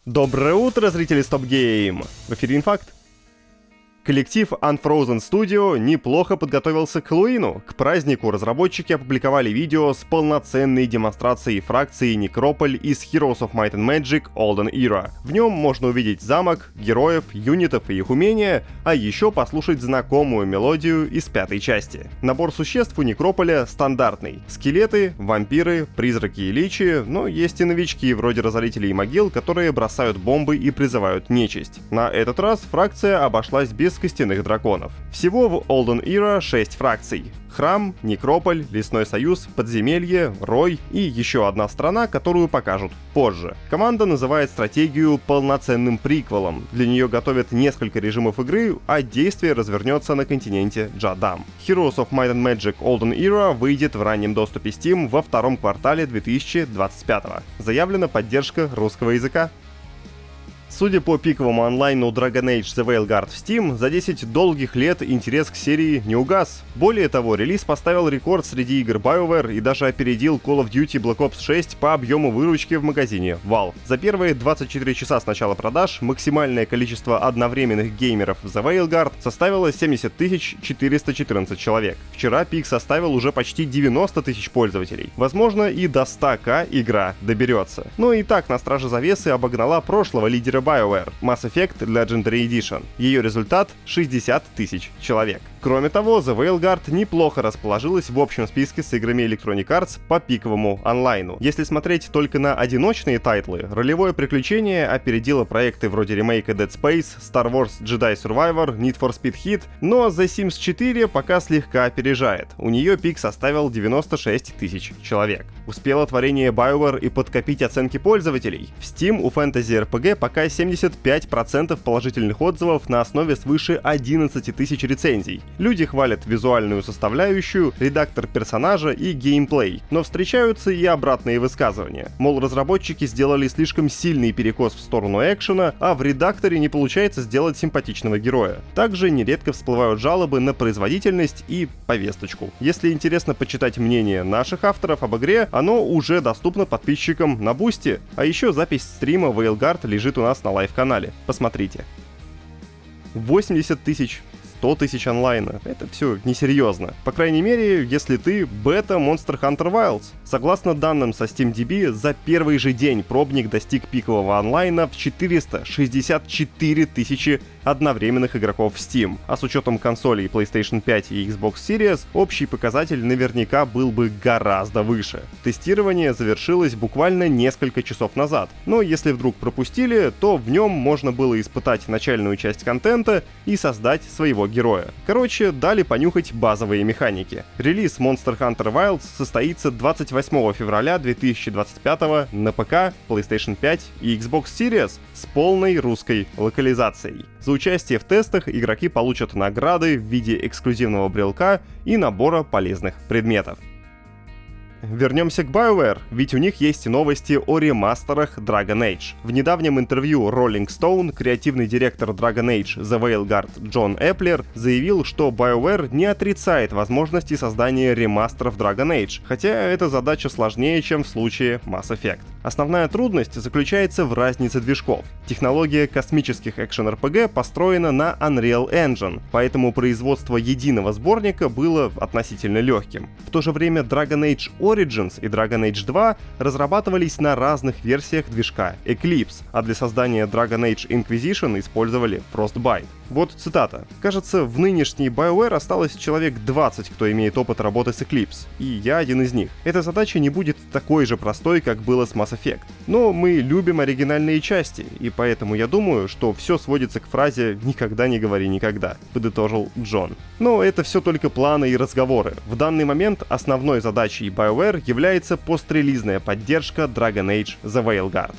Доброе утро, зрители Stop Game! В эфире Инфакт. Коллектив Unfrozen Studio неплохо подготовился к Хэллоуину. К празднику разработчики опубликовали видео с полноценной демонстрацией фракции Некрополь из Heroes of Might and Magic Olden Era. В нем можно увидеть замок, героев, юнитов и их умения, а еще послушать знакомую мелодию из пятой части. Набор существ у Некрополя стандартный. Скелеты, вампиры, призраки и личи, но есть и новички вроде разорителей могил, которые бросают бомбы и призывают нечисть. На этот раз фракция обошлась без костяных драконов. Всего в Olden Era 6 фракций. Храм, Некрополь, Лесной Союз, Подземелье, Рой и еще одна страна, которую покажут позже. Команда называет стратегию полноценным приквелом. Для нее готовят несколько режимов игры, а действие развернется на континенте Джадам. Heroes of Might and Magic Olden Era выйдет в раннем доступе Steam во втором квартале 2025. Заявлена поддержка русского языка. Судя по пиковому онлайну Dragon Age The Veilguard в Steam, за 10 долгих лет интерес к серии не угас. Более того, релиз поставил рекорд среди игр BioWare и даже опередил Call of Duty Black Ops 6 по объему выручки в магазине Valve. За первые 24 часа с начала продаж максимальное количество одновременных геймеров в The Veilguard составило 70 414 человек. Вчера пик составил уже почти 90 тысяч пользователей. Возможно, и до 100к игра доберется. Но и так на Страже Завесы обогнала прошлого лидера BioWare — Mass Effect Legendary Edition. Ее результат — 60 тысяч человек. Кроме того, The Veilguard неплохо расположилась в общем списке с играми Electronic Arts по пиковому онлайну. Если смотреть только на одиночные тайтлы, ролевое приключение опередило проекты вроде ремейка Dead Space, Star Wars Jedi Survivor, Need for Speed Heat, но The Sims 4 пока слегка опережает. У нее пик составил 96 тысяч человек. Успело творение BioWare и подкопить оценки пользователей. В Steam у Fantasy RPG пока 75% положительных отзывов на основе свыше 11 тысяч рецензий. Люди хвалят визуальную составляющую, редактор персонажа и геймплей, но встречаются и обратные высказывания. Мол, разработчики сделали слишком сильный перекос в сторону экшена, а в редакторе не получается сделать симпатичного героя. Также нередко всплывают жалобы на производительность и повесточку. Если интересно почитать мнение наших авторов об игре, оно уже доступно подписчикам на Бусти. А еще запись стрима Veilguard лежит у нас на лайв-канале. Посмотрите. 80 тысяч. 100 тысяч онлайна. Это все несерьезно. По крайней мере, если ты бета Monster Hunter Wilds. Согласно данным со SteamDB, за первый же день пробник достиг пикового онлайна в 464 тысячи одновременных игроков в Steam. А с учетом консолей PlayStation 5 и Xbox Series, общий показатель наверняка был бы гораздо выше. Тестирование завершилось буквально несколько часов назад. Но если вдруг пропустили, то в нем можно было испытать начальную часть контента и создать своего героя. Короче, дали понюхать базовые механики. Релиз Monster Hunter Wilds состоится 28 февраля 2025 на ПК, PlayStation 5 и Xbox Series с полной русской локализацией. За участие в тестах игроки получат награды в виде эксклюзивного брелка и набора полезных предметов. Вернемся к BioWare, ведь у них есть новости о ремастерах Dragon Age. В недавнем интервью Rolling Stone креативный директор Dragon Age The Veilguard Джон Эплер заявил, что BioWare не отрицает возможности создания ремастеров Dragon Age, хотя эта задача сложнее, чем в случае Mass Effect. Основная трудность заключается в разнице движков. Технология космических экшен-РПГ построена на Unreal Engine, поэтому производство единого сборника было относительно легким. В то же время Dragon Age Origins и Dragon Age 2 разрабатывались на разных версиях движка Eclipse, а для создания Dragon Age Inquisition использовали Frostbite. Вот цитата. «Кажется, в нынешней BioWare осталось человек 20, кто имеет опыт работы с Eclipse, и я один из них. Эта задача не будет такой же простой, как было с Mass Effect. Но мы любим оригинальные части, и поэтому я думаю, что все сводится к фразе «никогда не говори никогда», подытожил Джон. Но это все только планы и разговоры. В данный момент основной задачей BioWare является пострелизная поддержка Dragon Age The Veilguard.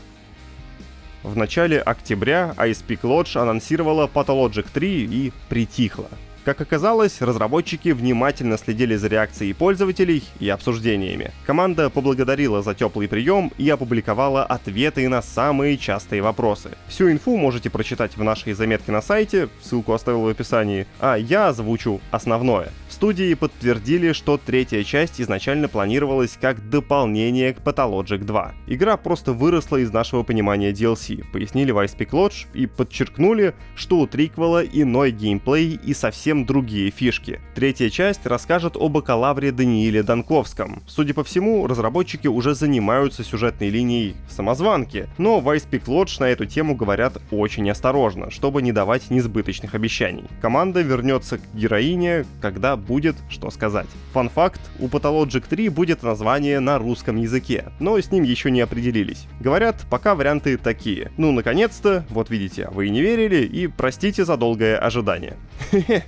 В начале октября Ice Peak Lodge анонсировала Pathologic 3 и притихла. Как оказалось, разработчики внимательно следили за реакцией пользователей и обсуждениями. Команда поблагодарила за теплый прием и опубликовала ответы на самые частые вопросы. Всю инфу можете прочитать в нашей заметке на сайте, ссылку оставил в описании, а я озвучу основное. В студии подтвердили, что третья часть изначально планировалась как дополнение к Pathologic 2. Игра просто выросла из нашего понимания DLC, пояснили в iSpeak Lodge и подчеркнули, что у триквела иной геймплей и совсем другие фишки. Третья часть расскажет о бакалавре Данииле Данковском. Судя по всему, разработчики уже занимаются сюжетной линией самозванки, но в iSpeak Lodge на эту тему говорят очень осторожно, чтобы не давать несбыточных обещаний. Команда вернется к героине, когда будет что сказать. Фан-факт, у Pathologic 3 будет название на русском языке, но с ним еще не определились. Говорят, пока варианты такие. Ну, наконец-то, вот видите, вы и не верили, и простите за долгое ожидание. Хе-хе,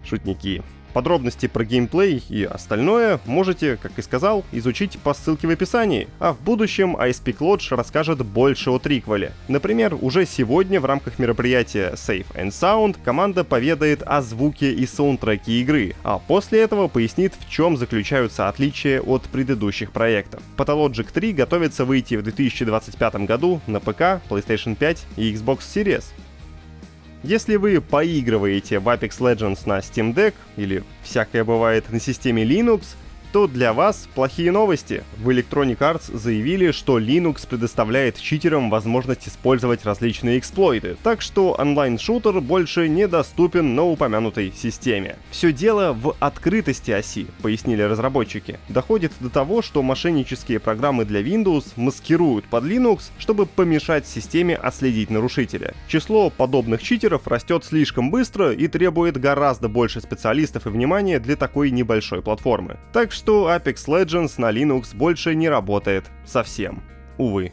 шутники. Подробности про геймплей и остальное можете, как и сказал, изучить по ссылке в описании, а в будущем iSpeak Lodge расскажет больше о триквеле. Например, уже сегодня в рамках мероприятия Safe and Sound команда поведает о звуке и саундтреке игры, а после этого пояснит, в чем заключаются отличия от предыдущих проектов. Pathologic 3 готовится выйти в 2025 году на ПК, PlayStation 5 и Xbox Series. Если вы поигрываете в Apex Legends на Steam Deck, или всякое бывает на системе Linux, то для вас плохие новости. В Electronic Arts заявили, что Linux предоставляет читерам возможность использовать различные эксплойты, так что онлайн-шутер больше недоступен на упомянутой системе. Все дело в открытости оси, пояснили разработчики. Доходит до того, что мошеннические программы для Windows маскируют под Linux, чтобы помешать системе отследить нарушителя. Число подобных читеров растет слишком быстро и требует гораздо больше специалистов и внимания для такой небольшой платформы. Так что Apex Legends на Linux больше не работает совсем. Увы.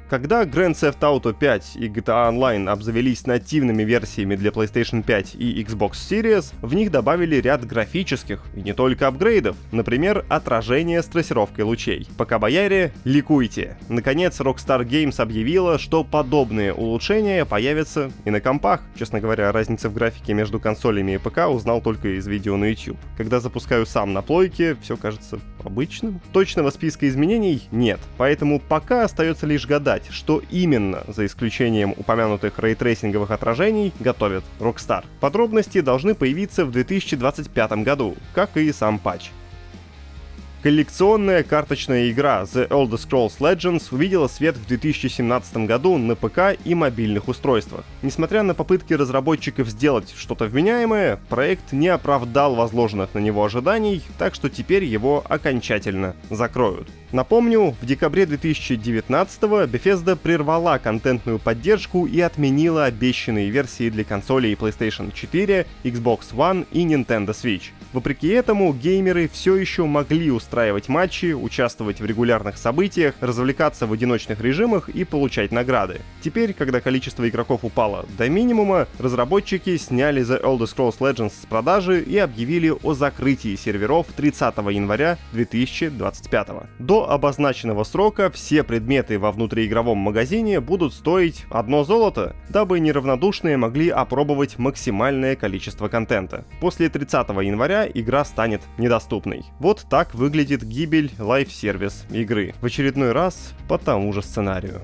Когда Grand Theft Auto 5 и GTA Online обзавелись нативными версиями для PlayStation 5 и Xbox Series, в них добавили ряд графических, и не только апгрейдов, например, отражение с трассировкой лучей. Пока бояре, ликуйте! Наконец, Rockstar Games объявила, что подобные улучшения появятся и на компах. Честно говоря, разница в графике между консолями и ПК узнал только из видео на YouTube. Когда запускаю сам на плойке, все кажется обычным. Точного списка изменений нет, поэтому пока остается лишь гадать, что именно, за исключением упомянутых рейтрейсинговых отражений, готовит Rockstar. Подробности должны появиться в 2025 году, как и сам патч. Коллекционная карточная игра The Elder Scrolls Legends увидела свет в 2017 году на ПК и мобильных устройствах. Несмотря на попытки разработчиков сделать что-то вменяемое, проект не оправдал возложенных на него ожиданий, так что теперь его окончательно закроют. Напомню, в декабре 2019-го Bethesda прервала контентную поддержку и отменила обещанные версии для консолей PlayStation 4, Xbox One и Nintendo Switch. Вопреки этому, геймеры все еще могли устраивать матчи, участвовать в регулярных событиях, развлекаться в одиночных режимах и получать награды. Теперь, когда количество игроков упало до минимума, разработчики сняли The Elder Scrolls Legends с продажи и объявили о закрытии серверов 30 января 2025. До обозначенного срока все предметы во внутриигровом магазине будут стоить 1 золото, дабы неравнодушные могли опробовать максимальное количество контента. После 30 января игра станет недоступной. Вот так выглядит гибель лайв-сервис игры. В очередной раз по тому же сценарию.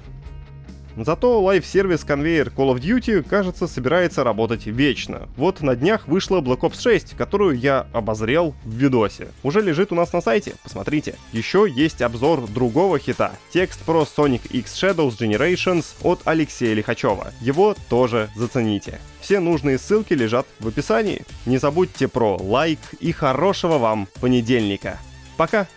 Зато лайв-сервис конвейер Call of Duty, кажется, собирается работать вечно. Вот на днях вышла Black Ops 6, которую я обозрел в видосе. Уже лежит у нас на сайте, посмотрите. Еще есть обзор другого хита. Текст про Sonic X Shadows Generations от Алексея Лихачева. Его тоже зацените. Все нужные ссылки лежат в описании. Не забудьте про лайк и хорошего вам понедельника. Пока!